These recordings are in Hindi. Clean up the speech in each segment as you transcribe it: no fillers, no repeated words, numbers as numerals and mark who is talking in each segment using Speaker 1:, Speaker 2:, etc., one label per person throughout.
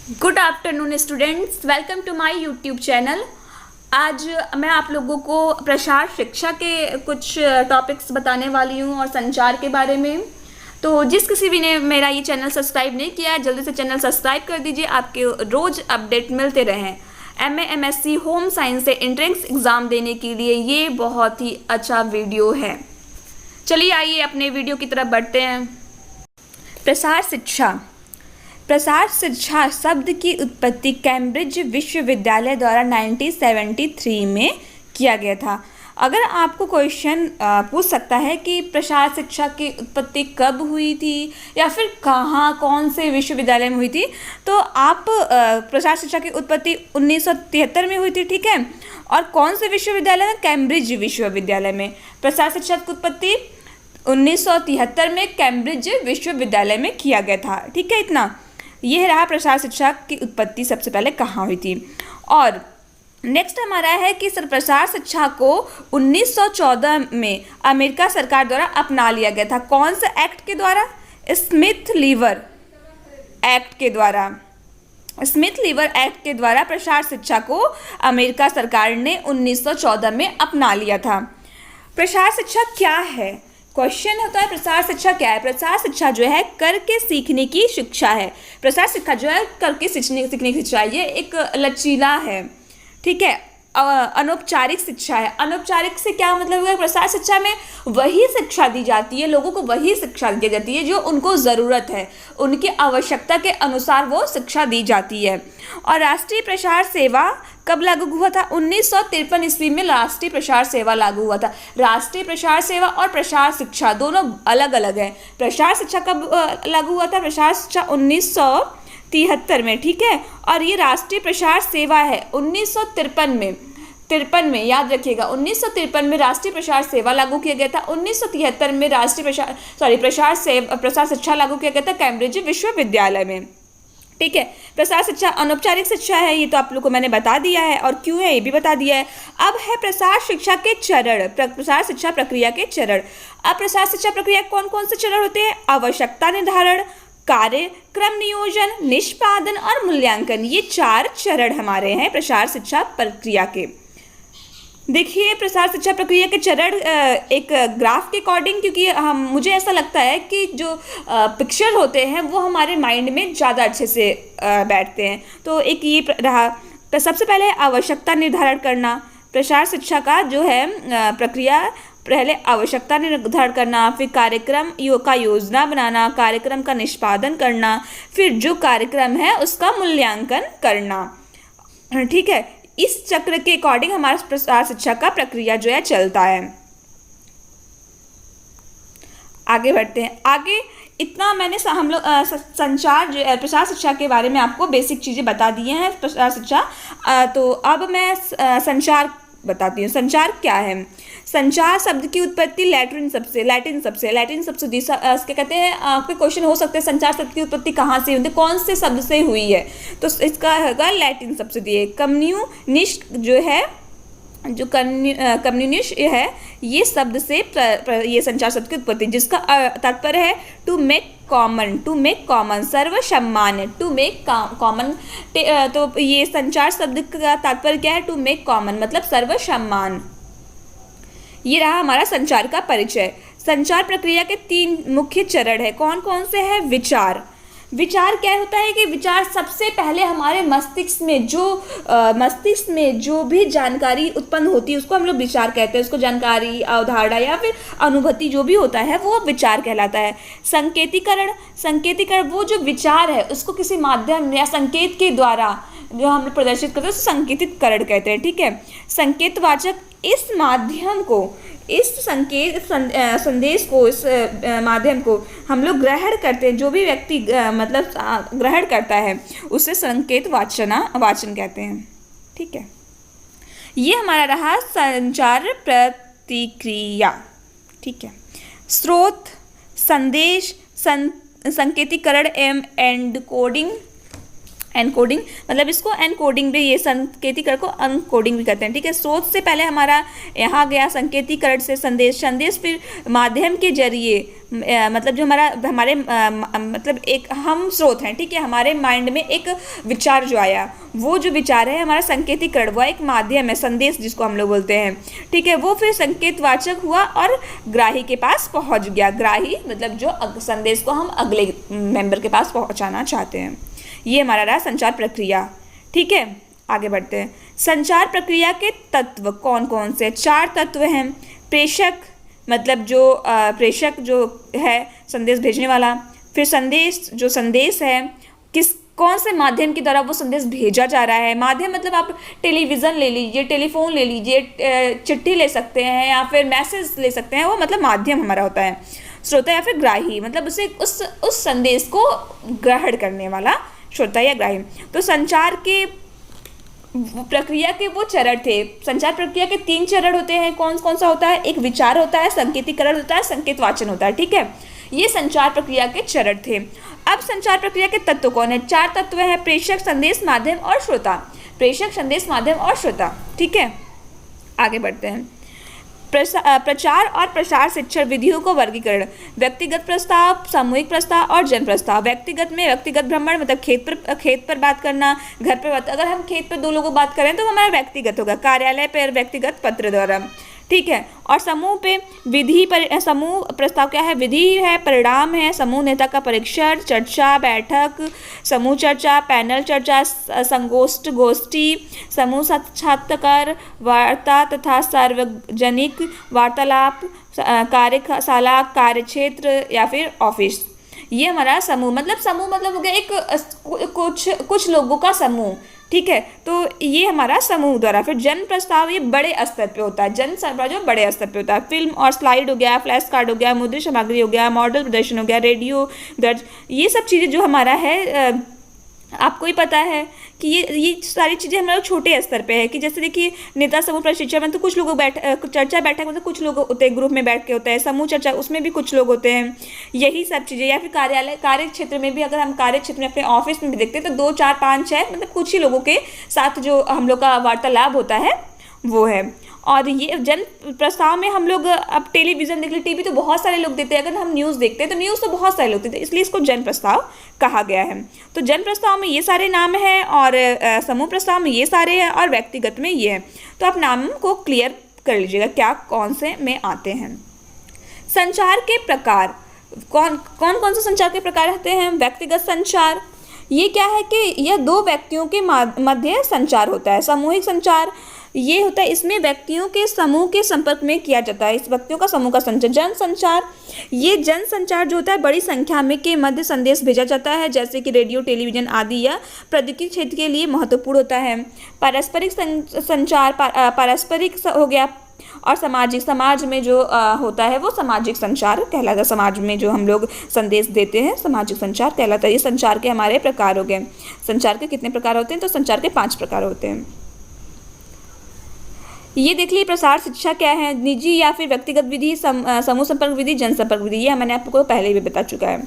Speaker 1: Good afternoon students, welcome to my YouTube channel. आज मैं आप लोगों को प्रसार शिक्षा के कुछ टॉपिक्स बताने वाली हूँ और संचार के बारे में। तो जिस किसी भी ने मेरा ये चैनल सब्सक्राइब नहीं किया है, जल्दी से चैनल सब्सक्राइब कर दीजिए, आपके रोज़ अपडेट मिलते रहें। MA MSc होम साइंस से एंट्रेंस एग्ज़ाम देने के लिए ये बहुत ही अच्छा वीडियो है। चलिए आइए अपने वीडियो की तरफ बढ़ते हैं। प्रसार शिक्षा। प्रसार शिक्षा शब्द की उत्पत्ति कैम्ब्रिज विश्वविद्यालय द्वारा 1973 में किया गया था। अगर आपको क्वेश्चन पूछ सकता है कि प्रसार शिक्षा की उत्पत्ति कब हुई थी या फिर कहाँ कौन से विश्वविद्यालय में हुई थी, तो आप प्रसार शिक्षा की उत्पत्ति 1973 में हुई थी, ठीक है। और कौन से विश्वविद्यालय में? कैम्ब्रिज विश्वविद्यालय में। प्रसार शिक्षा की उत्पत्ति 1973 में कैम्ब्रिज विश्वविद्यालय में किया गया था, ठीक है। इतना यह रहा प्रसार शिक्षा की उत्पत्ति सबसे पहले कहाँ हुई थी। और नेक्स्ट हमारा है कि प्रसार शिक्षा को 1914 में अमेरिका सरकार द्वारा अपना लिया गया था। कौन से एक्ट के द्वारा? स्मिथ लीवर एक्ट के द्वारा। स्मिथ लीवर एक्ट के द्वारा प्रसार शिक्षा को अमेरिका सरकार ने 1914 में अपना लिया था। प्रसार शिक्षा क्या है? क्वेश्चन होता है प्रसार शिक्षा क्या है। प्रसार शिक्षा जो है करके सीखने की शिक्षा है। प्रसार शिक्षा जो है करके सीखने की शिक्षा है। ये एक लचीला है, ठीक है। अनौपचारिक शिक्षा है। अनौपचारिक से क्या मतलब है? प्रसार शिक्षा में वही शिक्षा दी जाती है, लोगों को वही शिक्षा दी जाती है जो उनको ज़रूरत है, उनकी आवश्यकता के अनुसार वो शिक्षा दी जाती है। और राष्ट्रीय प्रसार सेवा कब लागू हुआ था? 1953 ईस्वी में राष्ट्रीय प्रसार सेवा लागू हुआ था। राष्ट्रीय प्रसार सेवा और प्रसार शिक्षा दोनों अलग अलग है। प्रसार शिक्षा कब लागू हुआ था? प्रसार शिक्षा 1973 में, ठीक है। और ये राष्ट्रीय प्रसार सेवा है 1953 में याद रखिएगा। 1953 में राष्ट्रीय प्रसार सेवा लागू किया गया था। 1973 में प्रसार शिक्षा लागू किया गया था कैम्ब्रिज विश्वविद्यालय में, ठीक है। प्रसार शिक्षा अनौपचारिक शिक्षा है, ये तो आप लोग को मैंने बता दिया है, और क्यों है ये भी बता दिया है। अब है प्रसार शिक्षा के चरण, प्रसार शिक्षा प्रक्रिया के चरण। अब प्रसार शिक्षा प्रक्रिया कौन कौन से चरण होते हैं? आवश्यकता निर्धारण, कार्यक्रम नियोजन, निष्पादन और मूल्यांकन। ये 4 चरण हमारे हैं प्रसार शिक्षा प्रक्रिया के। देखिए प्रसार शिक्षा प्रक्रिया के चरण एक ग्राफ के अकॉर्डिंग, क्योंकि मुझे ऐसा लगता है कि जो पिक्चर होते हैं वो हमारे माइंड में ज़्यादा अच्छे से बैठते हैं। तो एक ये रहा। तो सबसे पहले आवश्यकता निर्धारण करना। प्रसार शिक्षा का जो है प्रक्रिया, पहले आवश्यकता निर्धारण करना, फिर कार्यक्रम का योजना बनाना, कार्यक्रम का निष्पादन करना, फिर जो कार्यक्रम है उसका मूल्यांकन करना, ठीक है। इस चक्र के अकॉर्डिंग हमारा प्रसार शिक्षा का प्रक्रिया जो है चलता है। आगे बढ़ते हैं। आगे इतना मैंने हम लोग संचार जो है प्रसार शिक्षा के बारे में आपको बेसिक चीज़ें बता दी हैं प्रसार शिक्षा। तो अब मैं संचार बताती हूँ। संचार क्या है? संचार शब्द की उत्पत्ति लैटिन शब्द से क्या कहते हैं, आपके क्वेश्चन हो सकते हैं संचार शब्द की उत्पत्ति कहाँ से हुई है, कौन से शब्द से हुई है, तो इसका होगा लैटिन शब्द से दिए। कम्युनिस्ट जो है, जो कम्युनिस्ट है, ये शब्द से ये संचार शब्द की उत्पत्ति, जिसका तात्पर्य है टू मेक कॉमन, सर्वसम्मान्य, टू मेक कॉमन। तो ये संचार शब्द का तात्पर्य क्या है? टू मेक कॉमन मतलब सर्वसम्मान। ये रहा हमारा संचार का परिचय। संचार प्रक्रिया के 3 मुख्य चरण है। कौन कौन से हैं? विचार। विचार क्या होता है कि विचार सबसे पहले हमारे मस्तिष्क में जो भी जानकारी उत्पन्न होती है उसको हम लोग विचार कहते हैं। उसको जानकारी, अवधारणा या फिर अनुभूति जो भी होता है वो विचार कहलाता है। संकेतीकरण वो जो विचार है उसको किसी माध्यम या संकेत के द्वारा जो हम प्रदर्शित करते हैं उसको संकेतीकरण कहते हैं, ठीक है। संकेतवाचक इस माध्यम को, इस संदेश को, इस माध्यम को हम लोग ग्रहण करते हैं। जो भी व्यक्ति मतलब ग्रहण करता है उसे संकेत वाचन कहते हैं, ठीक है। ये हमारा रहा संचार प्रतिक्रिया, ठीक है। स्रोत, संदेश, संकेतीकरण एवं एनकोडिंग मतलब इसको एनकोडिंग भी, ये संकेतीकरण को अनकोडिंग भी कहते हैं, ठीक है। स्रोत से पहले हमारा यहाँ गया संकेतीकरण से संदेश, फिर माध्यम के जरिए मतलब जो हमारे मतलब एक हम स्रोत हैं, ठीक है। हमारे माइंड में एक विचार जो आया, वो जो विचार है हमारा संकेतीकरण, वो एक माध्यम है, संदेश जिसको हम लोग बोलते हैं, ठीक है। वो फिर संकेतवाचक हुआ और ग्राही के पास पहुँच गया। ग्राही मतलब जो संदेश को हम अगले मेंबर के पास पहुँचाना चाहते हैं। ये हमारा रहा संचार प्रक्रिया, ठीक है। आगे बढ़ते हैं। संचार प्रक्रिया के तत्व कौन कौन से? 4 तत्व हैं। प्रेषक मतलब जो प्रेषक जो है संदेश भेजने वाला, फिर संदेश है कौन से माध्यम के द्वारा वो संदेश भेजा जा रहा है। माध्यम मतलब आप टेलीविज़न ले लीजिए, टेलीफोन ले लीजिए, चिट्ठी ले सकते हैं या फिर मैसेज ले सकते हैं, वो मतलब माध्यम हमारा होता है। श्रोता या फिर ग्राही मतलब उसे उस संदेश को ग्रहण करने वाला श्रोता या ग्राही। तो संचार के प्रक्रिया के वो चरण थे। संचार प्रक्रिया के 3 चरण होते हैं। कौन कौन सा होता है? एक विचार होता है, संकेतीकरण होता है, संकेतवाचन होता है, ठीक है। ये संचार प्रक्रिया के चरण थे। अब संचार प्रक्रिया के तत्व कौन है? 4 तत्व हैं। प्रेषक, संदेश, माध्यम और श्रोता। प्रेषक, संदेश, माध्यम और श्रोता, ठीक है। आगे बढ़ते हैं। प्रचार और प्रसार शिक्षण विधियों को वर्गीकरण। व्यक्तिगत प्रस्ताव, सामूहिक प्रस्ताव और जन प्रस्ताव। व्यक्तिगत में व्यक्तिगत भ्रमण मतलब खेत पर बात करना, घर पर बात, अगर हम खेत पर 2 लोगों बात करें तो हमारा व्यक्तिगत होगा। कार्यालय पर व्यक्तिगत पत्र द्वारा, ठीक है। और समूह पे समूह प्रस्ताव क्या है? विधि है, परिणाम है, समूह नेता का परीक्षण, चर्चा, बैठक, समूह चर्चा, पैनल चर्चा, गोष्ठी, समूह साक्षात्कार, वार्ता तथा सार्वजनिक वार्तालाप, कार्यशाला, कार्यक्षेत्र या फिर ऑफिस। ये हमारा समूह मतलब हो गया एक कुछ लोगों का समूह, ठीक है। तो ये हमारा समूह द्वारा। फिर जन प्रस्ताव ये बड़े स्तर पे होता है। जन सरबराह जो बड़े स्तर पे होता है। फिल्म और स्लाइड हो गया, फ्लैश कार्ड हो गया, मुद्रित सामग्री हो गया, मॉडल प्रदर्शन हो गया, रेडियो दर्ज, ये सब चीज़ें जो हमारा है आपको ही पता है कि ये सारी चीज़ें हमारे छोटे स्तर पे है। कि जैसे देखिए नेता समूह प्रशिक्षण में तो कुछ लोग चर्चा बैठक मतलब कुछ लोग होते हैं, ग्रुप में बैठ के होता है। समूह चर्चा उसमें भी कुछ लोग होते हैं। यही सब चीज़ें। या फिर कार्य क्षेत्र में भी, अगर हम कार्य क्षेत्र में अपने ऑफिस में भी देखते हैं तो 2, 4, 5, 6 मतलब कुछ ही लोगों के साथ जो हम लोग का वार्तालाप होता है वो है। और ये जन प्रस्ताव में हम लोग अब टेलीविज़न देख लीजिए, टीवी तो बहुत सारे लोग देते हैं। अगर हम न्यूज़ देखते हैं तो न्यूज़ तो बहुत सारे लोग देते हैं, इसलिए इसको जन प्रस्ताव कहा गया है। तो जन प्रस्ताव में ये सारे नाम हैं और समूह प्रस्ताव में ये सारे हैं और व्यक्तिगत में ये है। तो आप नाम को क्लियर कर लीजिएगा क्या कौन से में आते हैं। संचार के प्रकार कौन से संचार के प्रकार होते हैं? व्यक्तिगत संचार ये क्या है कि यह 2 व्यक्तियों के मध्य संचार होता है। सामूहिक संचार ये होता है, इसमें व्यक्तियों के समूह के संपर्क में किया जाता है। इस व्यक्तियों का समूह का संचार। जन संचार ये जन संचार जो होता है बड़ी संख्या में के मध्य संदेश भेजा जाता है, जैसे कि रेडियो, टेलीविज़न आदि या प्रौद्योगिकी क्षेत्र के लिए महत्वपूर्ण होता है। पारस्परिक संचार पारस्परिक हो गया। और समाज में जो होता है वो सामाजिक संचार कहलाता है। समाज में जो हम लोग संदेश देते हैं सामाजिक संचार कहलाता है। ये संचार के हमारे प्रकार हो गए। संचार के कितने प्रकार होते हैं? तो संचार के 5 प्रकार होते हैं। ये देख लीजिए प्रसार शिक्षा क्या है? निजी या फिर व्यक्तिगत विधि, समूह संपर्क विधि, जनसंपर्क विधि। ये मैंने आपको पहले भी बता चुका है।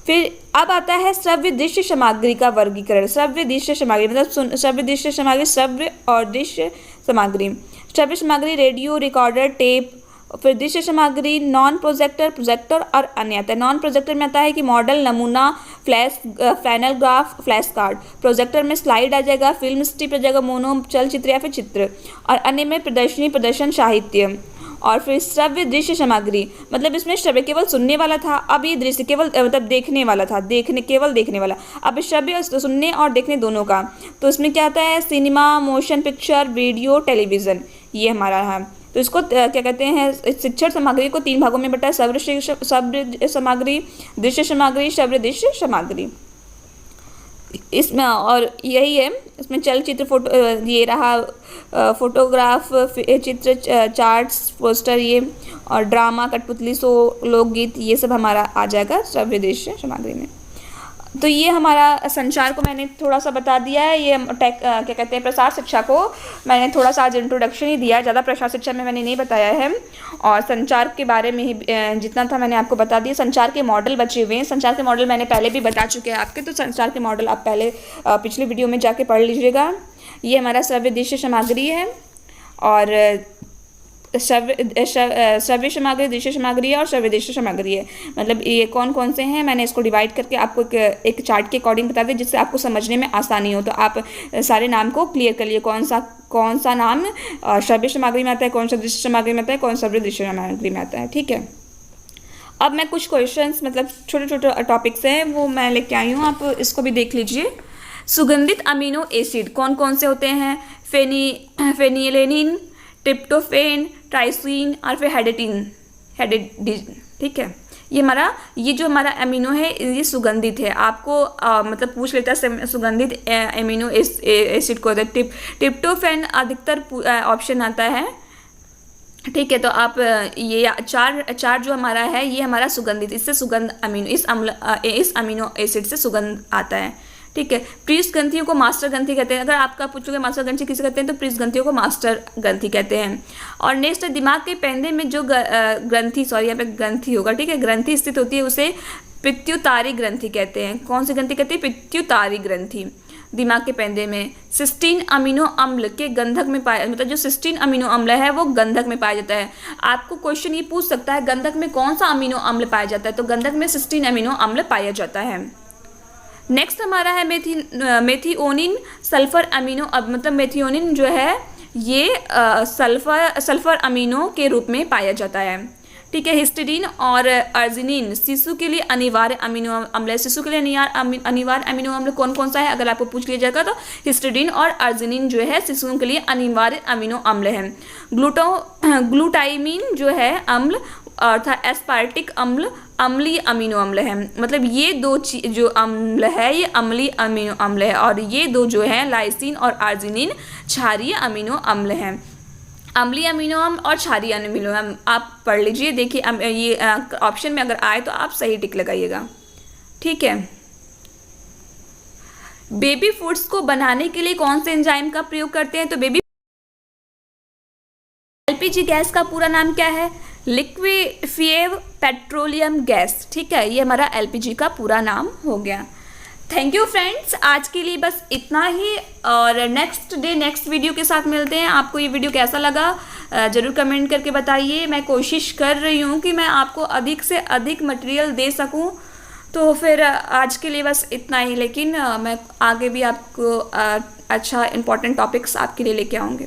Speaker 1: फिर अब आता है श्रव्य दृश्य सामग्री का वर्गीकरण। श्रव्य दृश्य सामग्री मतलब श्रव्य दृश्य सामग्री, श्रव्य और दृश्य सामग्री। श्रव्य सामग्री रेडियो, रिकॉर्डर, टेप। फिर दृश्य सामग्री नॉन प्रोजेक्टर और अन्य आता है। नॉन प्रोजेक्टर में आता है कि मॉडल, नमूना, flannel graph, flash card. Projector में स्लाइड आ जाएगा, फिल्म स्ट्रिप आ जाएगा, मोनो चलचित्र या फिर चित्र। और अन्य में प्रदर्शनी, प्रदर्शन, साहित्य। और फिर श्रव्य दृश्य सामग्री मतलब इसमें श्रव्य केवल सुनने वाला था, अब ये दृश्य केवल मतलब देखने वाला था, केवल देखने वाला। अब श्रव्य सुनने और देखने दोनों का। तो इसमें क्या आता है? Cinema, motion picture, video, television. ये हमारा है। तो इसको क्या कहते हैं? शिक्षण सामग्री को 3 भागों में बटा है। श्रव्य सामग्री, दृश्य सामग्री, श्रव्य दृश्य सामग्री। इसमें और यही है, इसमें चलचित्र, फोटो, ये रहा फोटोग्राफ, चित्र, चार्ट्स, पोस्टर, ये और ड्रामा, कठपुतली शो, लोकगीत, ये सब हमारा आ जाएगा श्रव्य दृश्य सामग्री में। तो ये हमारा संचार को मैंने थोड़ा सा बता दिया है। ये क्या कहते हैं, प्रसार शिक्षा को मैंने थोड़ा सा आज इंट्रोडक्शन ही दिया है, ज़्यादा प्रसार शिक्षा में मैंने नहीं बताया है। और संचार के बारे में ही जितना था मैंने आपको बता दिया। संचार के मॉडल बचे हुए हैं, संचार के मॉडल मैंने पहले भी बता चुके हैं आपके, तो संचार के मॉडल आप पहले पिछले वीडियो में जाके पढ़ लीजिएगा। ये हमारा श्रव्य दृश्य सामग्री है, और श्रव्य सामग्री, दृश्य सामग्री है और श्रव्य दृश्य सामग्री है। मतलब ये कौन कौन से हैं, मैंने इसको डिवाइड करके आपको एक चार्ट के अकॉर्डिंग बता दिया, जिससे आपको समझने में आसानी हो। तो आप सारे नाम को क्लियर कर लिए, कौन सा नाम श्रव्य सामग्री में आता है, कौन सा दृश्य सामग्री में आता है, कौन सा दृश्य सामग्री में आता है। ठीक है, अब मैं कुछ क्वेश्चंस, मतलब छोटे छोटे टॉपिक्स हैं, वो मैं लेके आई हूँ, आप इसको भी देख लीजिए। सुगंधित अमीनो एसिड कौन कौन से होते हैं? फेनिलेनिन, ट्रिप्टोफेन, ट्राइसिन और फिर हेडेडिन। ठीक है, ये जो हमारा अमीनो है ये सुगंधित है। आपको मतलब पूछ लेता है सुगंधित अमीनो एसिड को। ट्रिप्टोफेन अधिकतर ऑप्शन आता है। ठीक है, तो आप ये चार जो हमारा है ये हमारा सुगंधित, इससे सुगंध अमीनो, इस अमीनो एसिड से सुगंध आता है। ठीक है, पृष्ठ ग्रंथियों को मास्टर ग्रंथि कहते हैं। अगर आपका पूछोगे मास्टर ग्रंथि किसे कहते हैं, तो पृष्ठ ग्रंथियों को मास्टर ग्रंथि कहते हैं। और नेक्स्ट, दिमाग के पेंदे में जो ग्रंथि, सॉरी यहाँ पे ग्रंथि होगा, ठीक है, ग्रंथि स्थित होती है उसे पित्युतारी ग्रंथि कहते हैं। कौन सी ग्रंथि कहते हैं? पित्युतारी ग्रंथि। दिमाग के पेंदे में सिस्टीन अमीनो अम्ल के गंधक में पाया, मतलब जो सिस्टीन अमीनो अम्ल है वो गंधक में पाया जाता है। आपको क्वेश्चन ये पूछ सकता है गंधक में कौन सा अमीनो अम्ल पाया जाता है, तो गंधक में सिस्टीन अमीनो अम्ल पाया जाता है। नेक्स्ट हमारा है मेथिओनिन सल्फर अमीनो, मतलब मेथिओनिन जो है ये सल्फर अमीनो के रूप में पाया जाता है। ठीक है, हिस्टीडीन और अर्जिनिन शिशु के लिए अनिवार्य अमीनो अम्ल है। शिशु के लिए अनिवार्य अमीनो अम्ल कौन कौन सा है, अगर आपको पूछ लिया जाएगा तो हिस्टीडीन और अर्जिनिन जो है शिशुओं के लिए अनिवार्य अमीनो अम्ल है। ग्लूटाइमिन जो है अम्ल अर्थात एस्पार्टिक अम्ल अम्लीय अमीनो अम्ल है। मतलब ये दो जो अम्ल है ये अम्लीय अमीनो अम्ल है, और ये दो जो है लाइसिन और आर्जिनिन क्षारीय अमीनो अम्ल हैं। अम्लीय अमीनो अम्ल और क्षारीय अमीनो अम्ल आप पढ़ लीजिए। देखिए ये ऑप्शन में अगर आए तो आप सही टिक लगाइएगा। ठीक है, बेबी फूड्स को बनाने के लिए कौन से एंजाइम का प्रयोग करते हैं, तो एलपीजी गैस का पूरा नाम क्या है? Liquefied petroleum gas. ठीक है, ये हमारा एलपीजी का पूरा नाम हो गया। थैंक यू फ्रेंड्स, आज के लिए बस इतना ही, और नेक्स्ट वीडियो के साथ मिलते हैं। आपको ये वीडियो कैसा लगा ज़रूर कमेंट करके बताइए। मैं कोशिश कर रही हूँ कि मैं आपको अधिक से अधिक मटेरियल दे सकूँ, तो फिर आज के लिए बस इतना ही, लेकिन मैं आगे भी आपको अच्छा इंपॉर्टेंट टॉपिक्स आपके लिए लेके आऊँगी।